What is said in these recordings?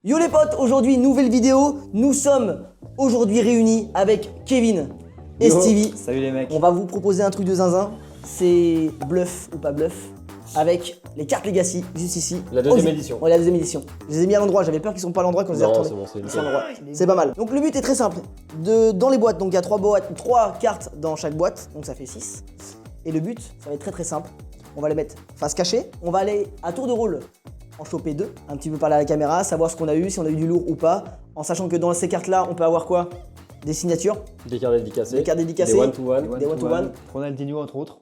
Yo les potes, aujourd'hui nouvelle vidéo, nous sommes aujourd'hui réunis avec Kevin et Yo. Stevie. Salut les mecs. On va vous proposer un truc de zinzin, c'est bluff ou pas bluff, avec les cartes Legacy, juste ici. La deuxième édition. Ouais, la deuxième édition. Je les ai mis à l'endroit, j'avais peur qu'ils sont pas à l'endroit quand je les ai Non, retournés. c'est bon, c'est Ils nickel. sont à l'endroit. C'est pas mal. Donc le but est très simple. Dans les boîtes, donc il y a 3 cartes dans chaque boîte, donc ça fait 6. Et le but, ça va être très simple. On va les mettre face cachée. On va aller à tour de rôle en choper 2, un petit peu parler à la caméra, savoir ce qu'on a eu, si on a eu du lourd ou pas, en sachant que dans ces cartes-là, on peut avoir quoi? Des signatures, Des cartes dédicacées. des cartes dédicacées, Des one-to-one. des one-to-one. Ronaldinho entre autres.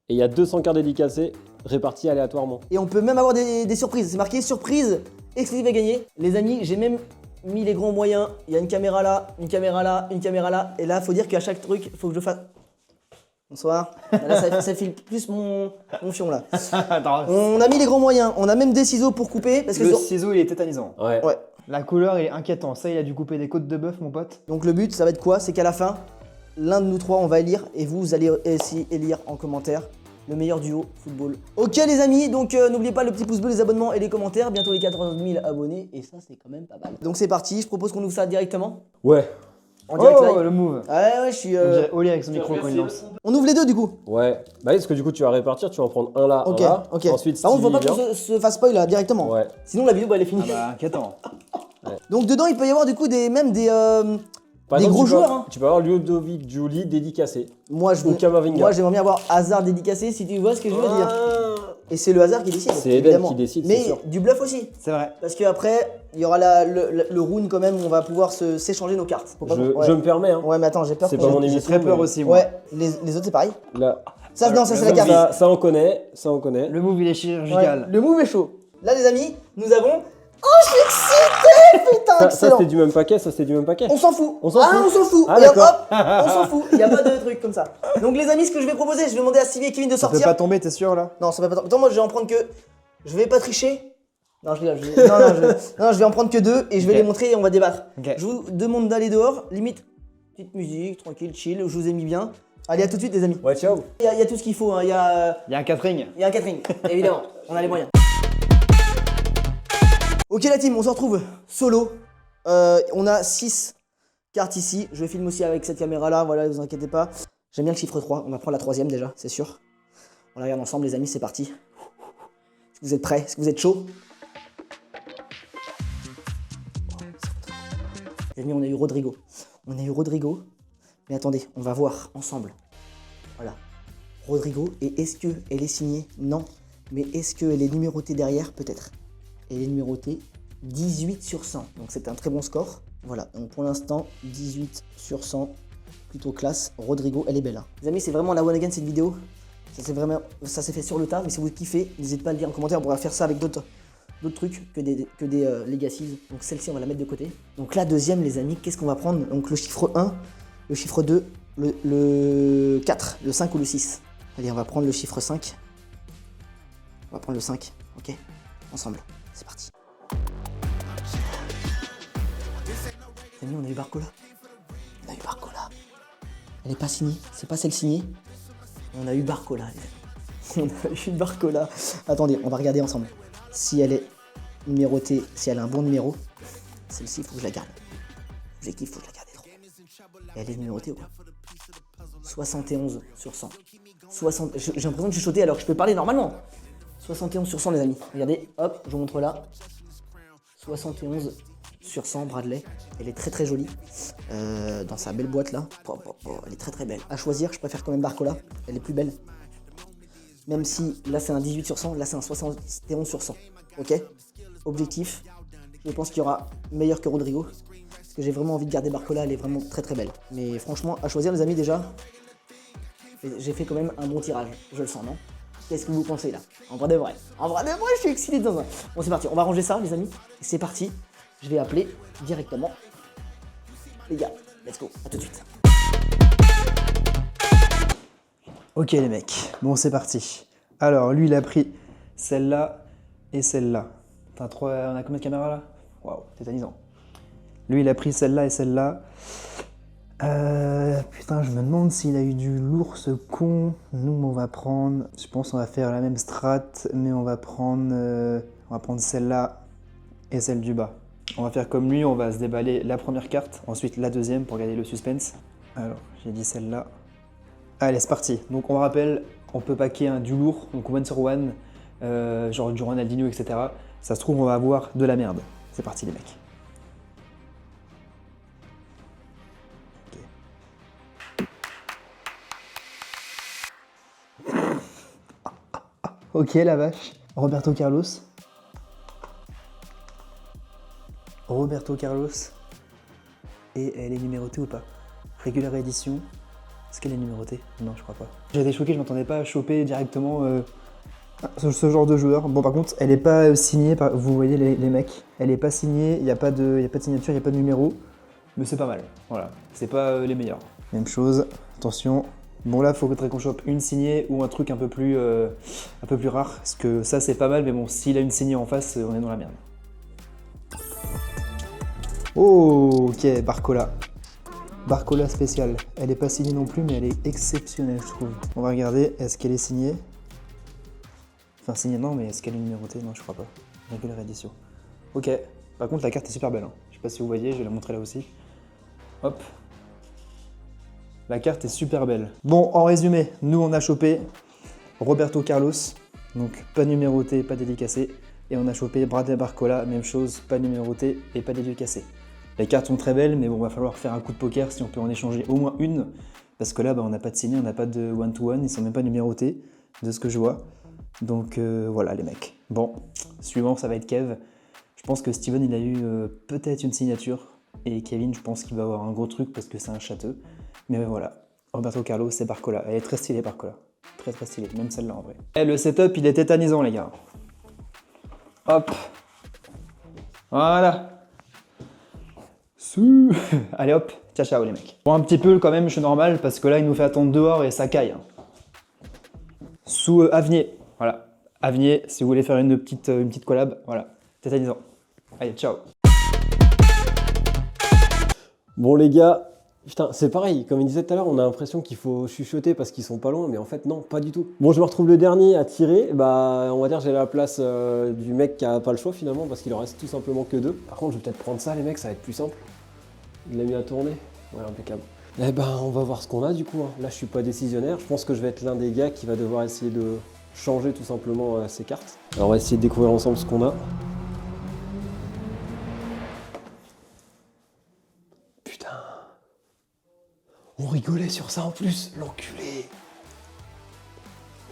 Et il y a 200 cartes dédicacées réparties aléatoirement. Et on peut même avoir des surprises. C'est marqué surprise exclusive à gagner. Les amis, j'ai même mis les grands moyens. Il y a une caméra là, une caméra là, une caméra là. Et là, faut dire qu'à chaque truc, faut que je fasse. Bonsoir. Là, ça file plus mon fion là. Attends, On a mis les grands moyens. On a même des ciseaux pour couper. Parce que le sur- ciseau il est tétanisant. Ouais. Ouais. La couleur il est inquiétant. Ça il a dû couper des côtes de bœuf mon pote. Donc le but, ça va être quoi? C'est qu'à la fin, l'un de nous trois, on va élire. Et vous allez essayer élire en commentaire le meilleur duo football. Ok les amis, donc n'oubliez pas le petit pouce bleu, les abonnements et les commentaires. Bientôt les 14 000 abonnés. Et ça, c'est quand même pas mal. Donc c'est parti. Je propose qu'on ouvre ça directement. Ouais. En direct Oh live. le move. Ouais, je suis. On dirait Oli avec son micro quand il lance. On ouvre les deux du coup. Ouais. Bah oui, parce que du coup, tu vas répartir, tu vas en prendre un là, Ok, un là. ok. Ensuite, Par contre, faut pas Stevie qu'on vient. se fasse spoil là directement. Ouais. Sinon, la vidéo, bah, elle est finie. Ah bah inquiétant. Donc, dedans, il peut y avoir du coup même des. Par Des exemple, gros tu peux- joueurs, hein. Tu peux avoir Ludovic Giuli dédicacé. Moi, je Ou veux. Kamavinga. Moi, j'aimerais bien avoir hasard dédicacé si tu vois ce que je veux dire. Et c'est le hasard qui décide. C'est Eden évidemment. qui décide, Mais c'est sûr. du bluff aussi. C'est vrai. Parce qu'après, il y aura le round quand même où on va pouvoir s'échanger nos cartes. Faut pas Je me permets, hein. Ouais, mais attends, j'ai peur. C'est qu'on- pas mon J'ai émission. très peur mais aussi moi. Ouais, les autres, c'est pareil. Là. Ça, non, ça, c'est la le carte. Ça, on connaît. Ça, on connaît. Le move il est Ouais, chirurgical. le move est chaud. Là, les amis, nous avons. Oh, je suis excité! Putain, Ça, excellent! c'était du même paquet. Ça, c'était du même paquet. On s'en fout. On s'en Ah, fout. on s'en fout. Ah, Et hop, d'accord. on s'en fout. Il n'y a pas de truc comme ça. Donc les amis, ce que je vais proposer, je vais demander à Stevie et Kevin de Ça peut sortir. pas tomber, t'es sûr là? Non, ça va pas. Attends, moi je vais en prendre que. Je vais pas tricher. Non, je rigole. Non, je vais en prendre que 2 et je vais Ok. les montrer et on va débattre. Ok. Je vous demande d'aller dehors, limite petite musique, tranquille, chill. Je vous ai mis bien. Allez, à tout de suite, les amis. Ouais, ciao. Il y a tout ce qu'il faut. Hein. Il y a Il y a un catering. un catering, évidemment. On a les moyens. Ok la team, on se retrouve solo. On a 6 cartes ici. Je filme aussi avec cette caméra là, voilà, vous inquiétez pas. J'aime bien le chiffre 3, on va prendre la 3ème déjà, c'est sûr. On la regarde ensemble les amis, c'est parti. Est-ce que vous êtes prêts? Est-ce que vous êtes chaud? Les amis, on a eu Rodrigo. On a eu Rodrigo. Mais attendez, on va voir ensemble. Voilà. Rodrigo, et est-ce qu'elle est signée? Non. Mais est-ce qu'elle est numérotée derrière? Peut-être. Elle est numérotée 18 sur 100. Donc c'est un très bon score. Voilà, donc pour l'instant, 18 sur 100. Plutôt classe. Rodrigo, elle est belle. Hein. Les amis, c'est vraiment la one again cette vidéo. Ça s'est fait sur le tas. Mais si vous kiffez, n'hésitez pas à le dire en commentaire. On pourra faire ça avec d'autres trucs que des Legacies. Donc celle-ci, on va la mettre de côté. Donc la deuxième, les amis, qu'est-ce qu'on va prendre? Donc le chiffre 1, le chiffre 2, le 4, le 5 ou le 6. Allez, on va prendre le chiffre 5. On va prendre le 5, ok? Ensemble, c'est parti. Les amis, on a eu Barcola. On a eu Barcola. Elle n'est pas signée, c'est pas celle signée. On a eu Barcola, les amis. On a eu Barcola. Attendez, on va regarder ensemble. Si elle est numérotée, si elle a un bon numéro, celle-ci, il faut que je la garde. Objectif, il faut que je la garde trop. Et elle est numérotée ou quoi? 71 sur 100. J'ai l'impression que je suis sauté alors que je peux parler normalement. 71 sur 100 les amis. Regardez, hop, je vous montre là. 71 sur 100 Bradley. Elle est très très jolie. Dans sa belle boîte là. Elle est très très belle. À choisir, je préfère quand même Barcola. Elle est plus belle. Même si là c'est un 18 sur 100, là c'est un 71 sur 100. Ok? Objectif, je pense qu'il y aura meilleur que Rodrigo. Parce que j'ai vraiment envie de garder Barcola, elle est vraiment très très belle. Mais franchement, à choisir les amis déjà, j'ai fait quand même un bon tirage. Je le sens, non? Qu'est-ce que vous pensez là? En vrai de vrai. En vrai de vrai, je suis excité dans un. Bon c'est parti, on va ranger ça les amis. C'est parti. Je vais appeler directement les gars. Let's go, à tout de suite. Ok les mecs, bon c'est parti. Alors lui il a pris celle-là et celle-là. T'as trois... On a combien de caméras là? Waouh, tétanisant. Lui il a pris celle-là et celle-là. Putain, je me demande s'il a eu du lourd ce con. Nous on va prendre, je pense on va faire la même strat, mais on va prendre celle-là et celle du bas. On va faire comme lui, on va se déballer la première carte, ensuite la deuxième pour garder le suspense. Alors, j'ai dit celle-là. Allez, c'est parti. Donc on rappelle, on peut paquer du lourd, donc one sur one, genre du Ronaldinho, etc. Ça se trouve, on va avoir de la merde. C'est parti les mecs. Ok, la vache. Roberto Carlos. Roberto Carlos. Et elle est numérotée ou pas? Régulière édition. Est-ce qu'elle est numérotée? Non, je crois pas. J'ai été choqué, je m'attendais pas à choper directement ce genre de joueur. Bon, par contre, elle n'est pas signée par. Vous voyez les mecs, elle n'est pas signée, il n'y a pas de signature, il n'y a pas de numéro. Mais c'est pas mal. Voilà. C'est pas les meilleurs. Même chose. Attention. Bon, là, il faudrait qu'on chope une signée ou un truc un peu plus rare. Parce que ça, c'est pas mal, mais bon, s'il a une signée en face, on est dans la merde. Oh, ok, Barcola. Barcola spéciale. Elle n'est pas signée non plus, mais elle est exceptionnelle, je trouve. On va regarder, est-ce qu'elle est signée? Enfin, signée, non, mais est-ce qu'elle est numérotée? Non, je crois pas. Régulière édition. Ok. Par contre, la carte est super belle. Hein. Je sais pas si vous voyez, je vais la montrer là aussi. Hop. La carte est super belle. Bon, en résumé, nous, on a chopé Roberto Carlos. Donc, pas numéroté, pas dédicacé. Et on a chopé Bradley Barcola, même chose, pas numéroté et pas dédicacé. Les cartes sont très belles, mais bon, va falloir faire un coup de poker si on peut en échanger au moins une. Parce que là, on n'a pas de signé, on n'a pas de one-to-one, ils sont même pas numérotés, de ce que je vois. Donc voilà les mecs. Bon, suivant, ça va être Kev. Je pense que Steven, il a eu peut-être une signature. Et Kevin, je pense qu'il va avoir un gros truc parce que c'est un châteux. Mais voilà, Roberto Carlos, c'est Barcola. Elle est très stylée, Barcola. Très très stylée, même celle-là en vrai. Et le setup, il est tétanisant, les gars. Hop. Voilà. Allez hop, ciao ciao les mecs. Bon, un petit peu quand même, je suis normal parce que là, il nous fait attendre dehors et ça caille. Hein. Sous Avenier. Voilà. Avenier, si vous voulez faire une petite collab, voilà. Tétanisant. Allez, ciao. Bon les gars, putain, c'est pareil, comme il disait tout à l'heure, on a l'impression qu'il faut chuchoter parce qu'ils sont pas loin, mais en fait non, pas du tout. Bon, je me retrouve le dernier à tirer, bah on va dire j'ai la place du mec qui a pas le choix finalement parce qu'il en reste tout simplement que 2. Par contre, je vais peut-être prendre ça les mecs, ça va être plus simple. Il l'a mis à tourner, ouais, impeccable. Eh ben, on va voir ce qu'on a du coup. Hein. Là, je suis pas décisionnaire, je pense que je vais être l'un des gars qui va devoir essayer de changer tout simplement ses cartes. Alors, on va essayer de découvrir ensemble ce qu'on a. On rigolait sur ça en plus, l'enculé.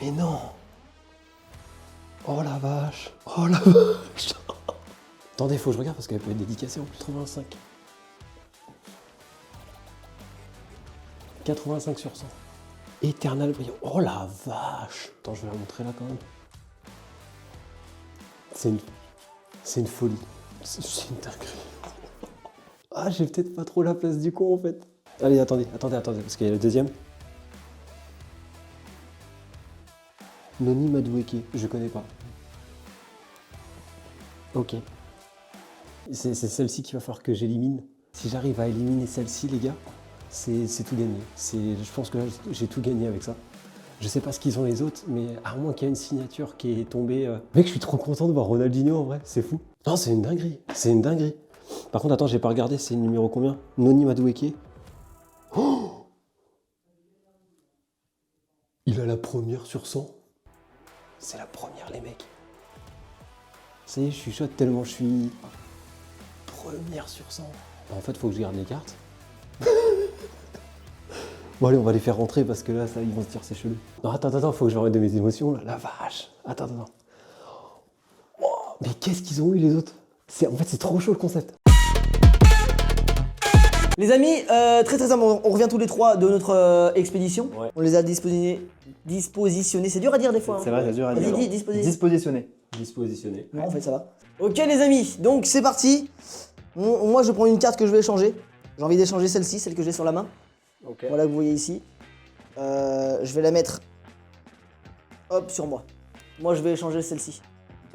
Mais non. Oh la vache. Oh la vache. Attendez, faut que je regarde parce qu'elle peut être dédicacée en plus. 85. 85 sur 100. Éternel brillant. Oh la vache. Attends, je vais la montrer là quand même. C'est une folie. C'est une dinguerie. Ah, j'ai peut-être pas trop la place du con en fait. Allez, attendez, parce qu'il y a le deuxième. Noni Madueke, je connais pas. Ok. C'est celle-ci qu'il va falloir que j'élimine. Si j'arrive à éliminer celle-ci, les gars, c'est tout gagné. Je pense que là, j'ai tout gagné avec ça. Je sais pas ce qu'ils ont les autres, mais à moins qu'il y ait une signature qui est tombée... Mec, je suis trop content de voir Ronaldinho en vrai, c'est fou. Non, c'est une dinguerie, c'est une dinguerie. Par contre, attends, j'ai pas regardé, c'est le numéro combien? Noni Madueke. Oh, il a la première sur 100. C'est la première, les mecs. Ça y est, je chuchote tellement je suis première sur 100. En fait, faut que je garde les cartes. Bon, allez, on va les faire rentrer parce que là, ça, ils vont se dire c'est chelou. Non, attends, faut que je remette de mes émotions là. La vache. Attends. Oh, mais qu'est-ce qu'ils ont eu les autres? En fait, c'est trop chaud le concept. Les amis, très simple, on revient tous les trois de notre expédition. Ouais. On les a dispositionnés. C'est dur à dire des fois. C'est vrai, c'est dur à dire. Vas-y, Dispositionné. Dispositionné. Non, en fait, ça va. Ok, les amis, donc c'est parti. Moi, je prends une carte que je vais échanger. J'ai envie d'échanger celle-ci, celle que j'ai sur la main. Ok. Voilà que vous voyez ici. Je vais la mettre, hop, sur moi. Moi, je vais échanger celle-ci.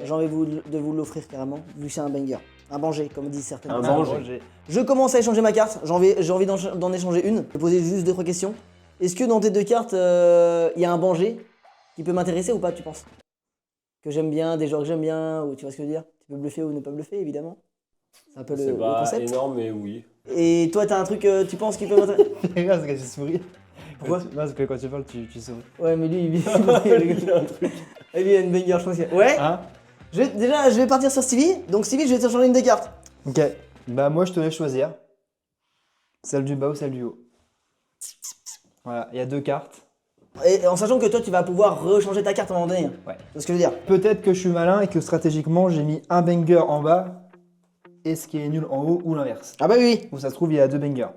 J'ai envie de vous l'offrir carrément, vu que c'est un banger. Un banger, comme disent certaines Un personnes. banger. Je commence à échanger ma carte. J'ai envie d'en échanger une. Je vais poser juste 2-3 questions. Est-ce que dans tes 2 cartes, il y a un banger qui peut m'intéresser ou pas, tu penses? Que j'aime bien, des joueurs que j'aime bien, ou tu vois ce que je veux dire? peux bluffer ou ne pas bluffer, évidemment. C'est un peu C'est le pas concept. énorme, mais oui. Et toi, t'as un truc, tu penses qu'il peut m'intéresser? Regarde, c'est que tu souris. Pourquoi? Non, parce que quand tu parles, tu souris. Ouais, mais lui, il rigole. Et lui, il a une banger, je pense. Ouais. Hein? Déjà, je vais partir sur Stevie. Donc, Stevie, je vais te changer une des cartes. Ok. Bah, moi, je te laisse choisir. Celle du bas ou celle du haut. Voilà, il y a 2 cartes. Et en sachant que toi, tu vas pouvoir rechanger ta carte à un moment donné. Hein. Ouais. C'est ce que je veux dire. Peut-être que je suis malin et que stratégiquement, j'ai mis un banger en bas et ce qui est nul en haut ou l'inverse. Ah bah oui. Ou ça se trouve, il y a 2 bangers.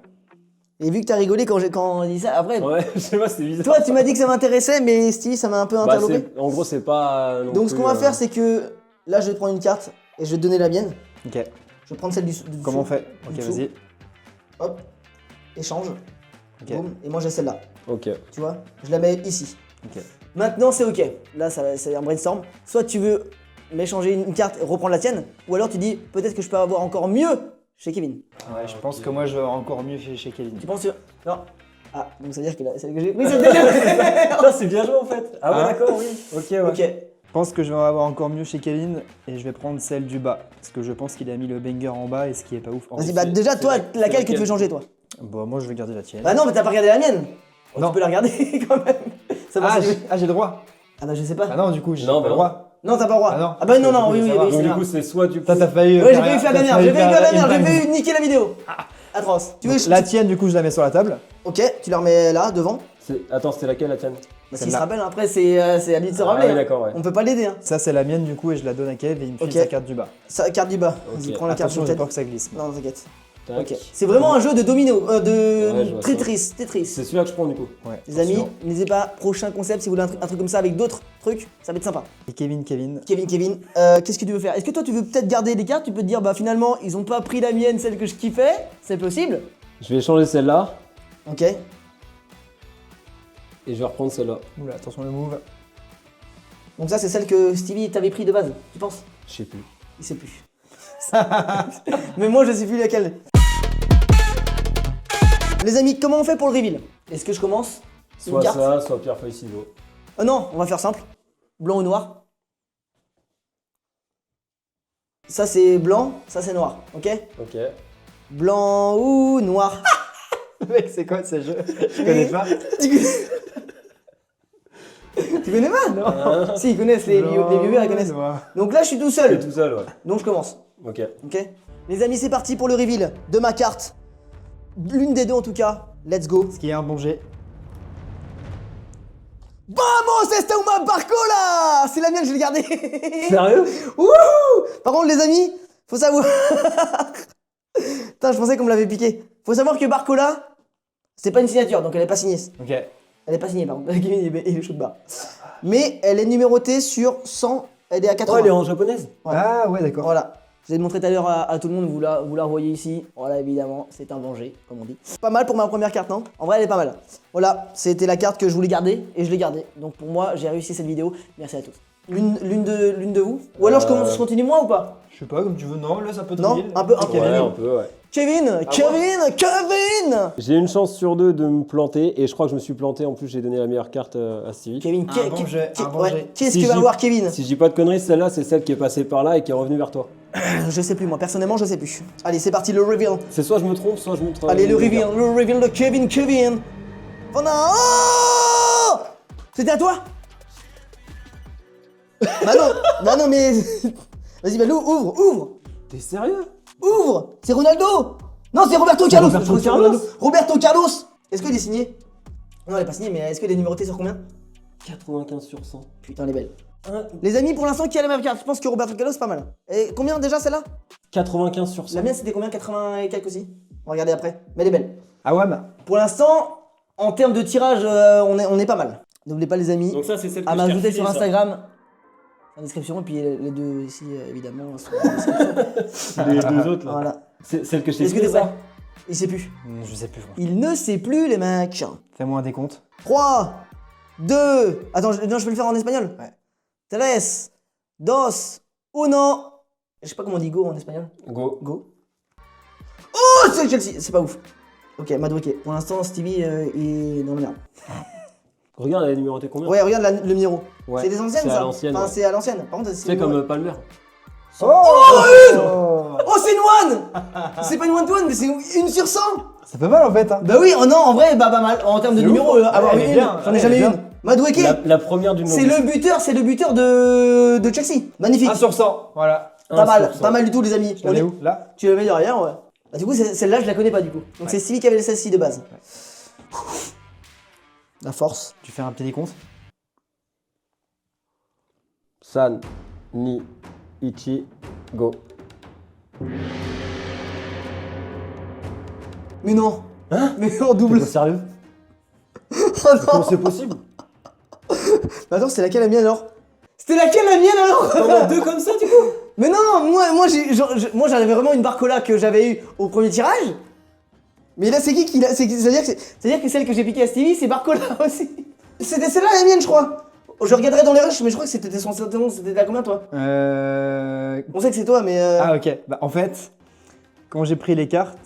Et vu que t'as rigolé quand on dit ça, après, Ouais, je sais pas, c'est bizarre. toi, tu m'as dit que ça m'intéressait, mais Stevie, ça m'a un peu Bah, interlopé. en gros, c'est pas. Non Donc, ce plus, qu'on va faire, c'est que là, je vais te prendre une carte et je vais te donner la mienne. Ok. Je vais prendre celle du dessous. Comment on fait? Ok, dessous. vas-y. Hop. Échange. Ok. Boum. Et moi, j'ai celle-là. Ok. Tu vois? Je la mets ici. Ok. Maintenant, c'est ok. Là, c'est un brainstorm. Soit tu veux m'échanger une carte et reprendre la tienne, ou alors tu dis peut-être que je peux avoir encore mieux chez Kevin. Ouais, je pense que moi, je vais avoir encore mieux chez Kevin. Tu penses que. Non. Ah, donc ça veut dire que celle que j'ai. Oui, c'est bien. Putain, c'est bien joué en fait. Ah ouais, Hein d'accord, oui. Ok, ouais. Ok. Je pense que je vais en avoir encore mieux chez Kevin et je vais prendre celle du bas. Parce que je pense qu'il a mis le banger en bas et ce qui est pas ouf. en Vas-y, haut. bah déjà, toi, c'est laquelle que tu laquelle veux changer, toi? Bon, moi, je vais garder la tienne. Bah non, mais t'as pas regardé la mienne. Oh, Non. Tu peux la regarder quand même. Ça va, Ah, c'est- j'ai le droit. Ah bah je sais pas. Ah non, du coup, j'ai Non, pas bah le non. droit. Non, t'as pas le droit. Ah non. Ah bah non, Parce que non, du oui, coup, oui, ça va. oui, Donc, c'est du vrai. coup, c'est soit du coup. Toi, t'as failli. Ouais, j'ai failli faire la dernière. J'ai failli faire la dernière. J'ai une failli niquer la vidéo. Atroce. Tu veux. La tienne, du coup, je la mets sur la table. Ok, tu la remets là, devant. Attends, c'était laquelle la tienne? Bah, s'il Celle-là. se rappelle, après, c'est à lui de se Ah rappeler. oui, hein. d'accord, ouais. On peut pas l'aider. Hein. Ça, c'est la mienne, du coup, et je la donne à Kev et il me file Ok. sa carte du bas. Carte du bas. Vas-y, Ok. prends la carte Attention, de j'ai tête. peur que ça glisse. Non, t'inquiète. Tac. Ok. C'est vraiment un jeu de domino, Ouais, je de vois Tetris. Tetris. C'est celui-là que je prends du coup. Ouais. Les amis, attention. n'hésitez pas, prochain concept, si vous voulez un truc comme ça avec d'autres trucs, ça va être sympa. Et Kevin. Kevin, qu'est-ce que tu veux faire? Est-ce que toi tu veux peut-être garder les cartes? Tu peux te dire, bah finalement, ils ont pas pris la mienne, celle que je kiffais, c'est possible. Je vais changer celle-là Ok. et je vais reprendre celle-là. Oula, attention le move. Donc ça, c'est celle que Stevie t'avait pris de base, tu penses? Je sais plus. Il sait plus. Mais moi, je sais plus laquelle. Les amis, comment on fait pour le reveal? Est-ce que je commence? Une Soit carte ça, soit pierre, feuille, ciseaux. Non, on va faire simple. Blanc ou noir? Ça c'est blanc, ça c'est noir, ok? Ok. Blanc ou noir? Mec, c'est quoi ce jeu? Je connais pas. Tu connais pas? Non. Si, ils connaissent, les viewers, ils connaissent. Donc là, je suis tout Je suis seul. tout seul, ouais. Donc je commence, Ok. ok? Les amis, c'est parti pour le reveal de ma carte. L'une des deux en tout cas. Let's go. Ce qui est un bon jet. Vamos, esta uma barcola! C'est la mienne, je l'ai gardée. Sérieux? Wouhou! Par contre, les amis, faut savoir. Putain, je pensais qu'on me l'avait piqué. Faut savoir que Barcola, c'est pas une signature, donc elle est pas signée. Ok. Elle est pas signée, par contre. Kevin, il est chaud de barre. Mais elle est numérotée sur 100, elle est à 80. Oh, elle est en japonaise? Ouais. Ah ouais, d'accord. Voilà. Je vais le montrer tout à l'heure à tout le monde, vous la revoyez ici. Voilà, évidemment, c'est un venger, comme on dit. Pas mal pour ma première carte, non? En vrai, elle est pas mal. Voilà, c'était la carte que je voulais garder, et je l'ai gardée. Donc pour moi, j'ai réussi cette vidéo. Merci à tous. L'une de vous? Ou alors je continue moi ou pas? Je sais pas, comme tu veux. Non, là, ça peut te Non, reveal. un peu, Ok, Ouais, vas-y. un peu, ouais. Kevin! J'ai une chance sur deux de me planter et je crois que je me suis planté. En plus, j'ai donné la meilleure carte à Stevie. Kevin, Un bon jet, un bon jet. qui est-ce Si que je va dis- avoir Kevin? Si je dis pas de conneries, celle-là, c'est celle qui est passée par là et qui est revenue vers toi. Je sais plus, moi, personnellement, je sais plus. Allez, c'est parti, le reveal. C'est soit je me trompe, soit je montre. Allez, le une reveal, carte. le reveal de Kevin. Oh non! Oh, c'était à toi? Bah non, mais. Vas-y, bah, ouvre! T'es sérieux? Ouvre! C'est Ronaldo! Non, c'est Roberto Carlos! Roberto Je crois que c'est Carlos. Ronaldo. Roberto Carlos! Est-ce qu'il est signé? Non, elle est pas signée, mais est-ce qu'elle est numérotée sur combien? 95 sur 100. Putain, elle est belle. Hein, Les amis, pour l'instant, qui a la même carte? Je pense que Roberto Carlos, c'est pas mal. Et combien déjà celle-là? 95 sur 100. La mienne, c'était combien? 80 et quelques aussi? On va regarder après. Mais elle est belle. Ah ouais, Pour l'instant, en termes de tirage, on est pas mal. N'oubliez pas, les amis, Donc ça, c'est celle que à je t'ai m'ajouter refilée, sur ça. Instagram. En description, et puis les deux ici, évidemment, sont en description. Les deux autres là. Voilà. C'est celle que je t'ai Est-ce que filée, t'es ça prêt? Il sait plus. Je sais plus, moi. Il ne sait plus, les mecs. Fais-moi un décompte. 3, 2. Attends, non, je peux le faire en espagnol. Ouais. 3, 2, 1. Je sais pas comment on dit go en espagnol. Go. Go. Oh, c'est Chelsea. C'est pas ouf. Ok, Madouké. Pour l'instant, Stevie est dans le merde. Regarde, elle est numérotée combien? Ouais, regarde le numéro. Ouais, C'est des anciennes, c'est ça. à l'ancienne, Enfin, ouais. c'est à l'ancienne. Par contre, C'est comme Palmer. Oh, c'est une one. C'est pas une one-to-one, mais c'est une sur 100. Ça fait mal en fait. Hein. Bah oui, oh non, en vrai, bah pas mal. En termes de numéro, avoir elle est une, bien, j'en ai elle jamais est bien. une. Madueke, La première du c'est novice. le buteur de Chelsea. Magnifique. 1 sur 100, voilà. Pas 1 mal, sur 100. pas mal du tout, les amis. Je la mets où là? Tu la mets derrière, ouais. Bah, du coup, celle-là, je la connais pas du coup. Donc c'est Stevie qui avait celle-ci de base. La force. Tu fais un petit décompte. San, Ni, Ichi, Go. Mais non. Hein? Mais non, double. T'es sérieux? Oh Comment non. c'est possible? Bah attends, c'était laquelle la mienne alors? C'était laquelle la mienne alors? T'en as deux comme ça du coup? Mais non, moi j'avais vraiment une Barcola que j'avais eu au premier tirage. Mais là c'est qui l'a, c'est-à-dire que celle que j'ai piquée à Stevie c'est Barcola aussi. C'était celle-là la mienne je crois. Je regarderai dans les rushs mais je crois que c'était son c'était à combien toi? On sait que c'est toi mais Ah ok, bah en fait, quand j'ai pris les cartes,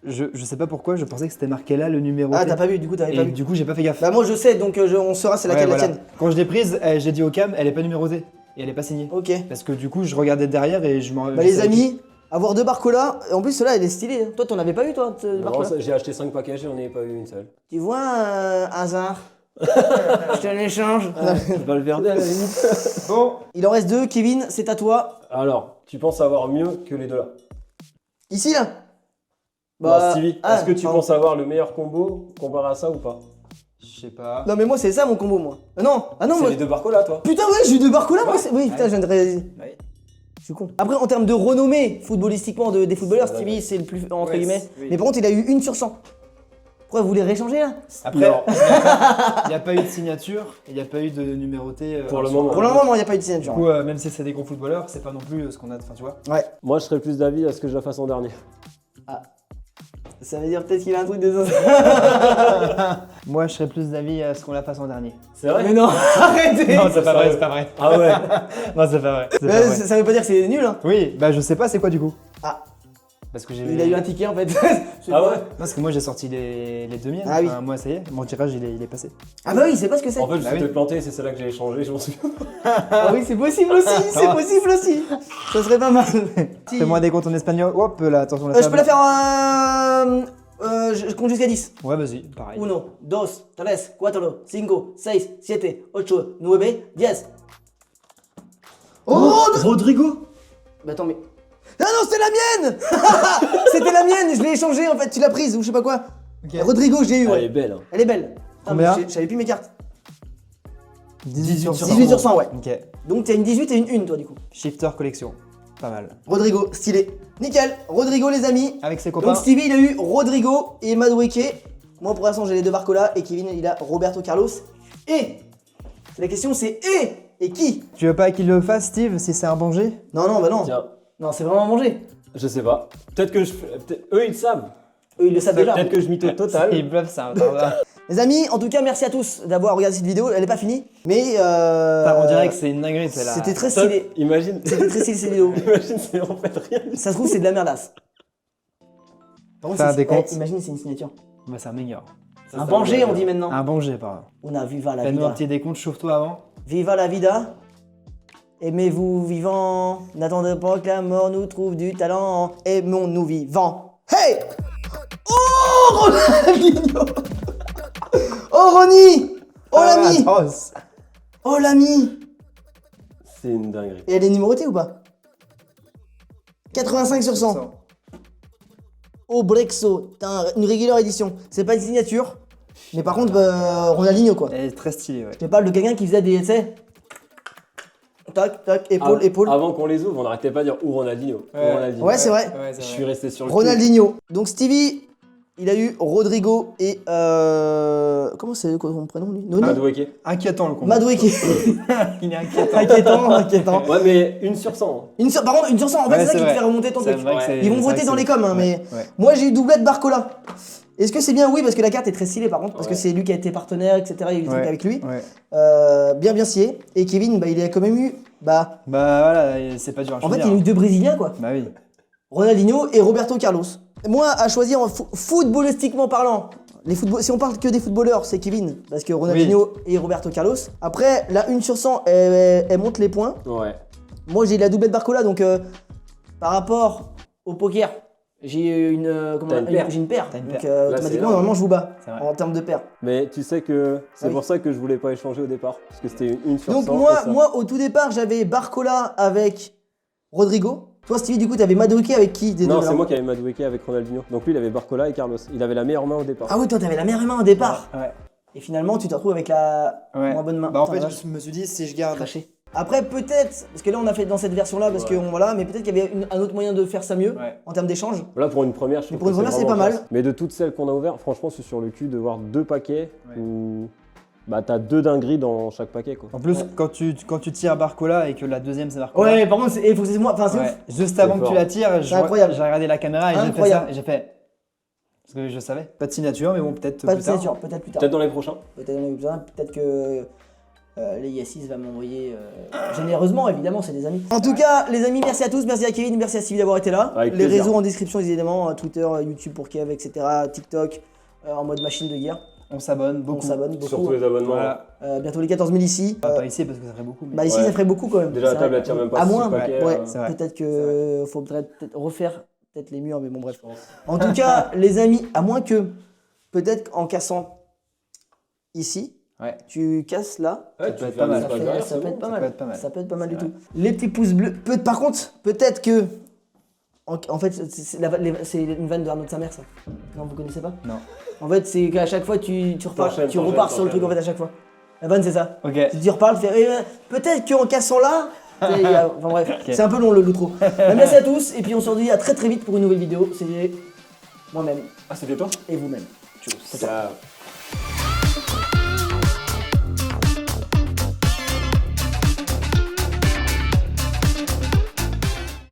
je sais pas pourquoi, je pensais que c'était marqué là le numéro. Ah t'as pas vu du coup t'avais pas Et vu. du coup j'ai pas fait gaffe. Bah moi je sais donc on saura c'est laquelle Ouais, la voilà. tienne. Quand je l'ai prise, j'ai dit au cam, elle est pas numérotée et elle est pas signée. Ok. Parce que du coup je regardais derrière et je m'en. Bah les amis, avoir deux Barcola, en plus celle-là elle est stylée. Toi t'en avais pas eu toi de Non, Barcola? j'ai acheté 5 paquets, j'en ai pas eu une seule. Tu vois hasard. Je te l'échange. Tu vas le verder à la limite. Bon, Il en reste deux, Kevin, c'est à toi. Alors, tu penses avoir mieux que les deux là? Ici là? Non, Stevie, ah, est-ce que tu pardon. penses avoir le meilleur combo comparé à ça ou pas? je sais pas. Non mais moi c'est ça mon combo moi. Non, ah non C'est moi... les deux Barcola toi? Putain ouais j'ai eu deux Barcola moi oui putain je viens de réaliser. Ouais. Je suis con. Après en termes de renommée footballistiquement des footballeurs, Ouais, Stevie ouais. c'est le plus entre Ouais, guillemets. oui. Mais par contre il a eu une sur 100. Pourquoi vous voulez rééchanger là? Après, Non. il n'y a pas eu de signature, il n'y a pas eu de numéroté. Pour le sur- moment. Pour le moment il n'y a pas eu de Du signature. coup, même si c'est des gros footballeurs, c'est pas non plus ce qu'on a. Enfin, tu vois. Ouais. Moi, je serais plus d'avis à ce que je la fasse en dernier. Ça veut dire peut-être qu'il a un truc de... Moi, je serais plus d'avis à ce qu'on la fasse en dernier. C'est vrai? Mais non, arrêtez. Non, c'est pas vrai, sérieux. c'est pas vrai. Ah ouais. Non, c'est pas vrai. c'est Mais pas vrai. ça veut pas dire que c'est nul hein. Oui, bah je sais pas c'est quoi du coup. Ah. Parce que j'ai. Il a eu un ticket en fait. Ah ouais? Parce que moi j'ai sorti les deux miennes. Ah oui. Enfin, moi ça y est, mon tirage il est passé. Ah bah oui il sait pas ce que c'est. En fait, je Bah suis oui. peut-être planté, c'est celle-là que j'ai échangé, je m'en souviens. Ah oui c'est possible aussi, c'est possible aussi. Ça serait pas mal. Si. Fais-moi des comptes en espagnol. Hop là, attention la Je peux la faire je compte jusqu'à 10. Ouais, vas-y, pareil. 1, 2, 3, 4, 5, 6, 7, 8, 9, 10. Oh Rodrigo? Bah attends mais... Ah non c'était la mienne. C'était la mienne, je l'ai échangée en fait, tu l'as prise ou je sais pas quoi. Ok. Rodrigo j'ai eu Elle ouais. est belle. Hein. Elle est belle. Ah, Combien mais j'avais plus mes cartes. 18 sur 100. 18 sur 100 ouais. Ok. Donc t'as une 18 et une 1 toi du coup. Shifter collection. Pas mal. Rodrigo, stylé. Nickel, Rodrigo les amis. Avec ses copains. Donc Stevie il a eu Rodrigo et Madueke. Moi pour l'instant j'ai les deux Barcola et Kevin il a Roberto Carlos. Et la question c'est et qui? Tu veux pas qu'il le fasse, Steve, si c'est un bon jet? Non non bah non. Tiens, Non c'est vraiment à manger. je sais pas. Peut-être que eux, ils savent. Eux ils le savent déjà. Peut-être que je mytho total. Il bluffe ça. Les amis, en tout cas merci à tous d'avoir regardé cette vidéo. Elle est pas finie. Mais On dirait que c'est une dinguerie, c'est là. c'était très Top. stylé. Imagine. C'était très stylé cette vidéo. Imagine, c'est en fait rien. Ça se trouve c'est de la merdasse. Par contre, Faire c'est- des comptes. imagine c'est une signature. Bah, c'est un meilleur. Ça, Un ça Banger me on fait dit rire. maintenant. Un bon jet, pardon. On a Viva la Fais-nous un vida. petit décompte, chauffe-toi avant. Viva la vida. Aimez-vous vivant. N'attendez pas que la mort nous trouve du talent. Aimons-nous vivants. Hey! Oh Ronaldinho! Oh Ronnie! Oh l'ami! atroce. Oh l'ami! C'est une dinguerie. Et elle est numérotée ou pas? 85 sur 100. Oh Brexo, t'as une régulière édition. C'est pas une signature, mais par contre, Ronaldinho quoi. Elle est très stylée, ouais. Je te parle de quelqu'un qui faisait des, tu sais, tac, tac, épaule, épaule. Avant qu'on les ouvre, on n'arrêtait pas de dire ou Ronaldinho. Ou Ouais. Ronaldinho. Ouais, c'est vrai. Ouais, Je c'est suis vrai. resté sur le cul. Ronaldinho. Donc Stevie, il a eu Rodrigo et comment c'est quoi son prénom lui? Noni. Madueke. Inquiétant le combat. Madueke. Il est inquiétant. Inquiétant, inquiétant. Ouais, mais 1 sur 100. Par contre, une sur 100, en fait, Ouais, c'est ça c'est qui te vrai. fait remonter ton C'est truc. vrai que c'est- Ils vont c'est voter vrai que dans c'est- les coms, hein, mais Ouais. moi j'ai eu doublette Barcola. Est-ce que c'est bien? Oui, parce que la carte est très stylée par contre, parce que Ouais. c'est lui qui a été partenaire, etc. Il y a eu des trucs Ouais. avec lui. Ouais. Bien scié. Et Kevin, bah, il a quand même eu. Bah, Bah voilà, c'est pas dur à en choisir. fait, il a eu deux Brésiliens quoi. Bah oui. Ronaldinho et Roberto Carlos. Moi, à choisir en footballistiquement parlant, si on parle que des footballeurs, c'est Kevin, parce que Ronaldinho et Roberto Carlos. Après, la 1 sur 100, elle monte les points. Ouais. moi j'ai la doublette Barcola, donc par rapport au poker, j'ai une, T'as une paire. j'ai une paire. T'as une Donc paire. Là, automatiquement, c'est énorme. normalement, je vous bats C'est vrai. en termes de paire. Mais tu sais que c'est Ah oui. pour ça que je voulais pas échanger au départ. Parce que c'était une sur Donc 100. moi, et ça. moi, au tout départ, j'avais Barcola avec Rodrigo. Toi, Stevie, du coup, t'avais Madueke avec qui des Non, deux, c'est alors moi qui avais Madueke avec Ronaldinho. Donc lui, il avait Barcola et Carlos. Il avait la meilleure main au départ. Ah oui, toi, t'avais la meilleure main au départ. Ouais. Et finalement, tu te retrouves avec la Ouais. moins bonne main. Bah en Putain, fait, la vache. je me suis dit, si je garde. Craché. Après, peut-être, parce que là, on a fait dans cette version-là, parce que Ouais. voilà, mais peut-être qu'il y avait un autre moyen de faire ça mieux Ouais. en termes d'échange. Là, pour une première, je trouve pour une que première, c'est vraiment pas mal. classe. Mais de toutes celles qu'on a ouvertes, franchement, c'est sur le cul de voir 2 paquets Ouais. où bah, t'as 2 dingueries dans chaque paquet. Quoi. En plus, Ouais. quand tu tires Barcola et que la deuxième c'est Barcola. Ouais, par contre, il faut que c'est moi. Enfin, c'est Ouais. ouf. Juste avant que fort. tu la tires, C'est incroyable. j'ai regardé la caméra et j'ai fait Incroyable. ça et j'ai fait. Parce que je savais. Pas de signature, mais bon, peut-être Pas de plus tard. signature, peut-être plus tard. Peut-être dans les prochains. Peut-être on a eu besoin, peut-être que les Yassis va m'envoyer généreusement, évidemment, c'est des amis. En tout cas, les amis, merci à tous, merci à Kevin, merci à Stevie d'avoir été là. Avec les plaisir. réseaux en description, évidemment, Twitter, YouTube pour Kev, etc., TikTok, en mode machine de guerre. On s'abonne On beaucoup. s'abonne beaucoup. Sur tous les abonnements. Voilà. Bientôt les 14 000 ici. Pas ici parce que ça ferait beaucoup. Mais... Bah ici, Ouais. ça ferait beaucoup quand même. Déjà, la C'est table, vrai. elle tient même pas À 6 moins, paquets. ouais, C'est vrai. peut-être que faudrait peut-être refaire peut-être les murs, mais bon, bref. En tout cas, les amis, à moins que peut-être en cassant ici, Ouais. tu casses là. Ouais, peut tu être fais pas un mal. espace Ça derrière, peut c'est être bon. pas ça mal. peut être pas mal. Ça peut être pas mal C'est du vrai. tout. Les petits pouces bleus. Par contre, peut-être que. En fait, c'est une vanne de Arnaud de sa mère, ça. Non, vous connaissez pas? Non. En fait, c'est qu'à chaque fois, tu repars T'enchaînes, sur le truc, en fait, à chaque fois. La vanne, c'est ça. Ok. Tu reparles, tu fais peut-être qu'en cassant là. Enfin bref, Ok. c'est un peu long le l'outro. Merci à tous, et puis on se dit à très très vite pour une nouvelle vidéo. C'est moi-même Ah, c'était toi et vous-même. Ciao.